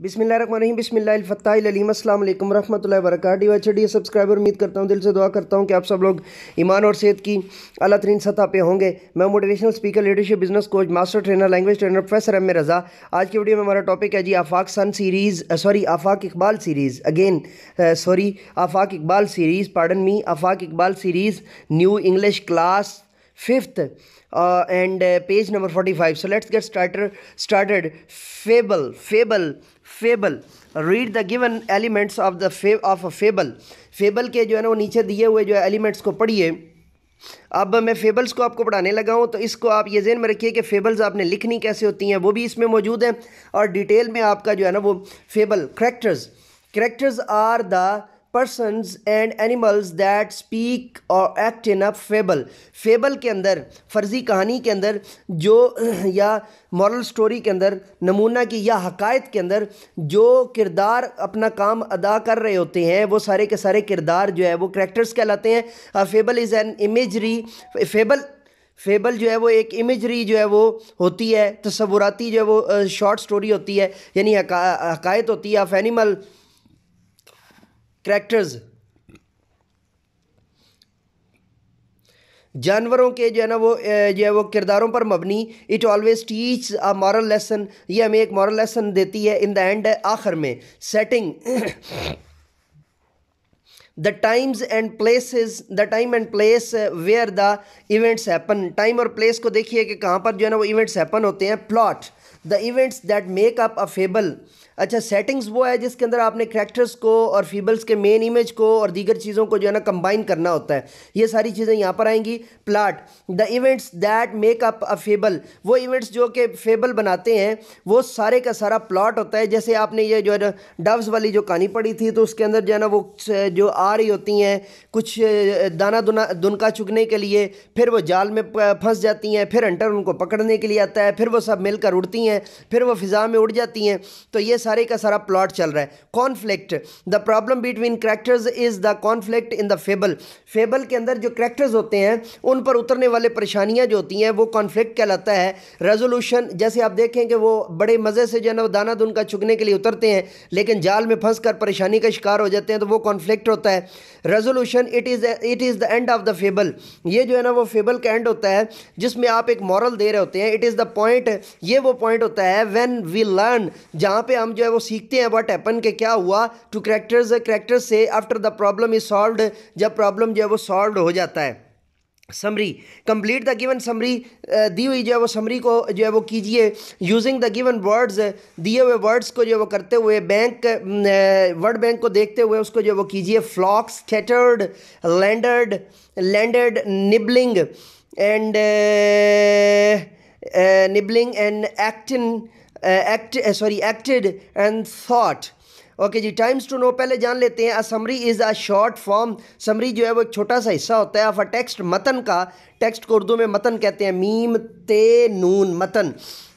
बिस्मिल्लाहिर्रहमानिर्रहीम बिस्मिल्लाहिल-फत्ताहिल-अलीम। अस्सलाम वालेकुम रहमतुल्लाहि व बरकातुहू। HD सब्सक्राइबर, उम्मीद करता हूँ, दिल से दुआ करता हूँ कि आप सब लोग ईमान और सेहत की अला तरीन सतह पे होंगे। मैं motivational speaker, leadership, business coach, master trainer, language trainer professor M Raza. आज की वीडियो में हमारा टॉपिक है जी Afaq Iqbal series Afaq Iqbal series new English class 5th and page number 45. So let's get started. Fable. Read the given elements of a fable. Fable के जो है ना वो नीचे दिए हुए जो है एलिमेंट्स को पढ़िए। अब मैं फेबल्स को आपको पढ़ाने लगा हूँ, तो इसको आप ये ज़हन में रखिए कि फेबल्स आपने लिखनी कैसे होती हैं वो भी इसमें मौजूद है, और डिटेल में आपका जो है ना वो fable characters are the persons and animals that speak or act in a fable. Fable के अंदर, फ़र्ज़ी कहानी के अंदर जो या मॉरल स्टोरी के अंदर, नमूना की या हकायत के अंदर जो किरदार अपना काम अदा कर रहे होते हैं, वो सारे के सारे किरदार जो है वो करेक्टर्स कहलाते हैं। Fable is an imagery fable जो है वो एक इमेजरी जो है वो होती है, तसव्वुराती जो है वो शॉर्ट स्टोरी होती है, यानी हकायत होती है ऑफ एनिमल करेक्टर्स, जानवरों के जो है ना वो किरदारों पर मबनी। It always teach a moral lesson, ये हमें एक मॉरल लेसन देती है इन द एंड, आखिर में। Setting the time and place where the events happen. Time और प्लेस को देखिए कि कहाँ पर जो है ना वो इवेंट्स हैपन होते हैं। Plot the events that make up a fable. अच्छा, सेटिंग्स वो है जिसके अंदर आपने करैक्टर्स को और फीबल्स के मेन इमेज को और दीगर चीज़ों को जो है ना कंबाइन करना होता है। ये सारी चीज़ें यहाँ पर आएंगी। Plot the events that make up a fable, वो इवेंट्स जो कि फेबल बनाते हैं वो सारे का सारा प्लॉट होता है। जैसे आपने ये जो है ना डव्स वाली जो कहानी पढ़ी थी, तो उसके अंदर जो है ना वो जो आ रही होती हैं कुछ दाना दुनका चुगने के लिए, फिर वो जाल में फंस जाती हैं, फिर हंटर उनको पकड़ने के लिए आता है, फिर वो सब मिलकर उड़ती हैं, फिर वो फिज़ा में उड़ जाती हैं। तो ये सारे का सारा प्लॉट चल रहा है। Conflict the problem between characters is the conflict in the fable. Fable के अंदर जो करैक्टर्स होते हैं उन पर उतरने वाले परेशानियां जो होती हैं वो कॉन्फ्लिक्ट कहलाता है। रेजोल्यूशन, जैसे आप देखें कि वो बड़े मज़े से जो है ना दाना दुन का चुगने के लिए उतरते हैं, लेकिन जाल में फंस कर परेशानी का शिकार हो जाते हैं, तो वो कॉन्फ्लिक्ट होता है। Resolution it is the end of the fable, ये जो है ना वो फेबल का एंड होता है जिसमें आप एक मॉरल दे रहे होते हैं। इट इज़ द पॉइंट, ये वो पॉइंट होता है व्हेन वी लर्न, जहाँ पे हम जो है वो सीखते हैं व्हाट हैपन, के क्या हुआ टू करैक्टर्स से after the problem is solved, जब प्रॉब्लम जो है वो सॉल्व हो जाता है। Summary complete the given summary, दी हुई जो है वो समरी को जो है वो कीजिए यूजिंग द गिवन वर्ड्स, दिए हुए वर्ड्स को जो है वो करते हुए, वर्ड बैंक को देखते हुए उसको जो है वो कीजिए। Flock, scattered, landed, nibbling and acted and thought. Okay जी, टाइम्स टू नो पहले जान लेते हैं। Summary is a short form, summary जो है वो एक छोटा सा हिस्सा होता है ऑफ अ टेक्स्ट, मतन का। टेक्स्ट को उर्दू में मतन कहते हैं, मीम ते नून, मतन,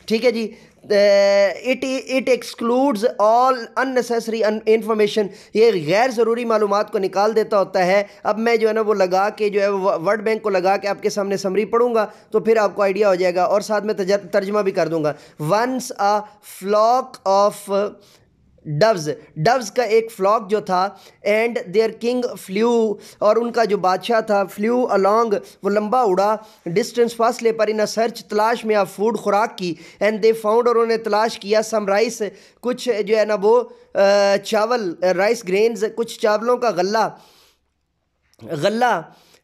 ठीक है जी। It excludes all unnecessary information, ये गैर ज़रूरी मालूमात को निकाल देता होता है। अब मैं जो है ना वो लगा के जो है वर्ड बैंक को लगा के आपके सामने समरी पढ़ूंगा तो फिर आपको आइडिया हो जाएगा, और साथ में तर्जमा भी कर दूंगा। Once a flock of doves का एक फ्लॉक जो था, एंड देयर किंग फ्लू, और उनका जो बादशाह था, फ्लू अलॉन्ग, वो लंबा उड़ा, डिस्टेंस फासले पर, इन सर्च, तलाश में, ऑफ फूड, खुराक की, एंड दे फाउंड, और उन्होंने तलाश किया, सम राइस, कुछ जो है ना वो चावल, राइस ग्रेन्स, कुछ चावलों का गल्ला,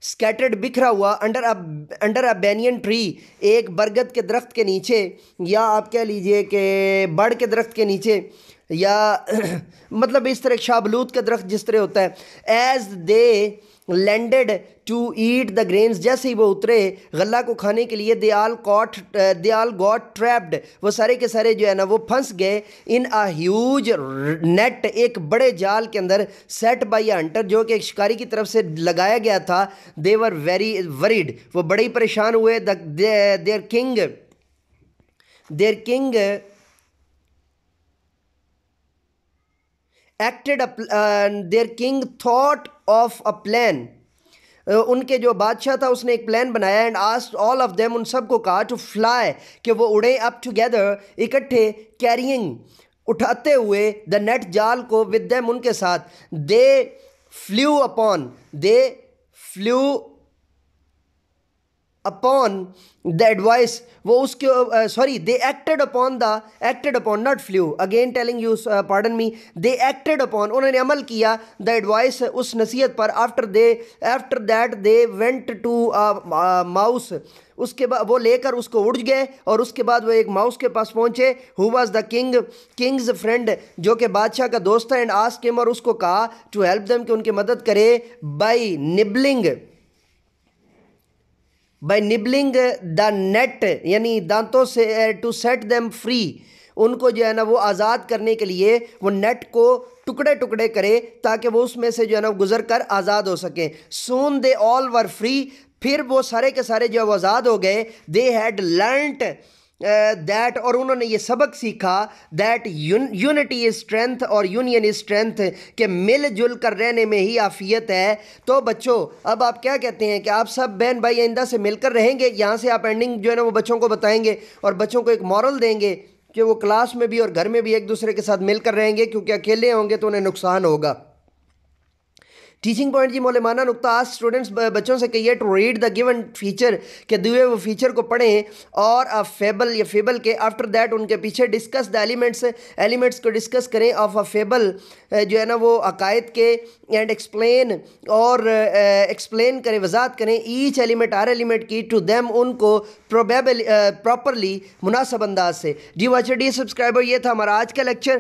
स्कैटर्ड, बिखरा हुआ, अंडर अ बैनियन ट्री, एक बरगद के दरख्त के नीचे, या आप कह लीजिए कि बड़ के दरख्त के नीचे, या मतलब इस तरह शाबलूत का दरख्त जिस तरह होता है। As they landed to eat the grains, जैसे ही वो उतरे गल्ला को खाने के लिए, दे आल गॉट ट्रैप्ड, वो सारे के सारे जो है ना वो फंस गए, इन अ ह्यूज नेट, एक बड़े जाल के अंदर, सेट बाय हंटर, जो कि एक शिकारी की तरफ से लगाया गया था। दे वर वेरी वरीड, वो बड़े ही परेशान हुए। There king acted their king thought of a plan, उनके जो बादशाह था उसने एक प्लान बनाया, and asked all of them, उन सब को कहा टू फ्लाई, कि वो उड़े अप टुगेदर, इकट्ठे, कैरिंग, اٹھاتے ہوئے دا نیٹ جال کو ود دیم ان کے ساتھ. دے فلیو اپون دا ایڈوائس وہ اس کے they acted upon not flew again telling you pardon me they acted upon انہوں نے عمل کیا دا ایڈوائس اس نصیحت پر. After that they went to mouse اس کے بعد وہ لے کر اس کو اڑ گئے اور اس کے بعد وہ ایک ماؤس کے پاس پہنچے who was the king's friend جو کہ بادشاہ کا دوست تھا. اینڈ آسک ہم اور اس کو کہا ٹو ہیلپ دیم کہ ان کی مدد کرے بائی نبلنگ دا نیٹ یعنی دانتوں سے ٹو سیٹ دیم فری ان کو جو ہے نا وہ آزاد کرنے کے لیے وہ نیٹ کو ٹکڑے کرے تاکہ وہ اس میں سے جو ہے نا گزر کر آزاد ہو سکیں. سون دے آل ور فری پھر وہ سارے کے سارے جو ہے وہ آزاد ہو گئے. دے ہیڈ لرنٹ دیٹ اور انہوں نے یہ سبق سیکھا دیٹ یونٹی از اسٹرینتھ اور یونین از اسٹرینتھ کہ مل جل کر رہنے میں ہی عافیت ہے. تو بچوں اب آپ کیا کہتے ہیں کہ آپ سب بہن بھائی آئندہ سے مل کر رہیں گے؟ یہاں سے آپ اینڈنگ جو ہے نا وہ بچوں کو بتائیں گے اور بچوں کو ایک مورل دیں گے کہ وہ کلاس میں بھی اور گھر میں بھی ایک دوسرے کے ساتھ مل کر رہیں گے کیونکہ اکیلے ہوں گے تو انہیں نقصان ہوگا. ٹیچنگ پوائنٹ جی مولمانہ نقطہ آج اسٹوڈنٹس بچوں سے کہیے to read the given feature کہ دیے وہ فیچر کو پڑھیں اور فیبل یا فیبل کے آفٹر دیٹ ان کے پیچھے ڈسکس دا ایلیمنٹس کو ڈسکس کریں آف اے فیبل جو ہے نا وہ عقائد کے اینڈ ایکسپلین کریں وضاحت کریں ایچ ایلیمنٹ ہر ایلیمنٹ کی ٹو دیم ان کو پراپرلی مناسب انداز سے. جی واچر ڈیئر سبسکرائبر یہ تھا ہمارا آج کا lecture.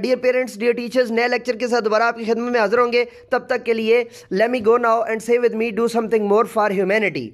Dear parents dear teachers نئے لیکچر کے ساتھ دوبارہ آپ کی خدمت میں حاضر ہوں گے. تب تک کے لیے let me go now and say with me do something more for humanity.